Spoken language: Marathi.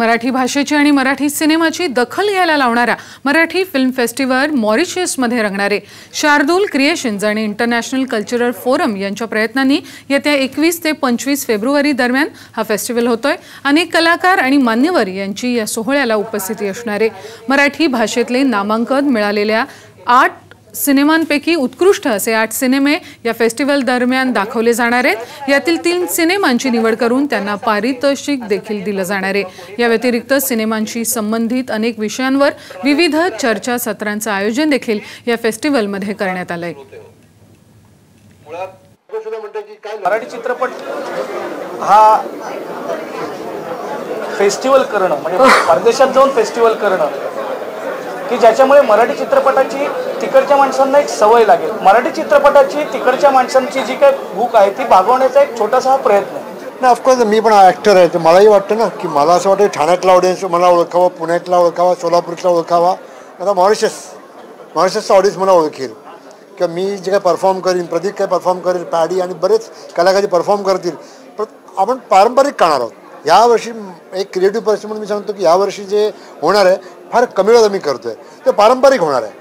मराठी भाषेची आणि मराठी सिनेमाची दखल घ्यायला लावणारा मराठी फिल्म फेस्टिवल मॉरिशसमध्ये रंगणारे शार्दूल क्रिएशन्स आणि इंटरनॅशनल कल्चरल फोरम यांच्या प्रयत्नांनी येत्या 21 ते 25 फेब्रुवारी दरम्यान हा फेस्टिवल होतोय। अनेक कलाकार आणि मान्यवर यांची या सोहळ्याला उपस्थिती असणार आहे। मराठी भाषेतले नामांकन मिळालेल्या 8 सिनेमांपैकी उत्कृष्ट असे 8 सिनेमे या फेस्टिवल दरम्यान दाखवले जाणार आहेत। यातील 3 सिनेमांची निवड करून त्यांना पारितोषिक देखील दिले जाणार आहे। या व्यतिरिक्त सिनेमांशी संबंधित अनेक विषयांवर विविध चर्चासत्रांचे आयोजन देखील या फेस्टिवलमध्ये करण्यात आले आहे। मराठी चित्रपट हा फेस्टिवल करणं म्हणजे परदेशात जाऊन फेस्टिवल करणं की ज्याच्यामुळे मराठी चित्रपटाची तिकडच्या माणसांना एक सवय लागेल। मराठी चित्रपटाची तिकडच्या माणसांची जी काही भूक आहे ती भागवण्याचा एक छोटासा प्रयत्न आहे ना। ऑफकोर्स मी पण ॲक्टर आहे तर मलाही वाटतं ना की मला असं वाटतं ठाण्यातला ऑडियन्स मला ओळखावा, पुण्यातला ओळखावा, सोलापूरला ओळखावा, आता मॉरिशसचा ऑडियन्स मला ओळखेल किंवा मी जे काय परफॉर्म करीन, प्रदीप काय परफॉर्म करेल, पॅडी आणि बरेच कलाकार परफॉर्म करतील, पण आपण पारंपरिक करणार आहोत। यावर्षी एक क्रिएटिव्ह पर्सन म्हणून मी सांगतो की यावर्षी जे होणार आहे फार कमी वेळात आम्ही करतोय ते पारंपरिक होणार आहे।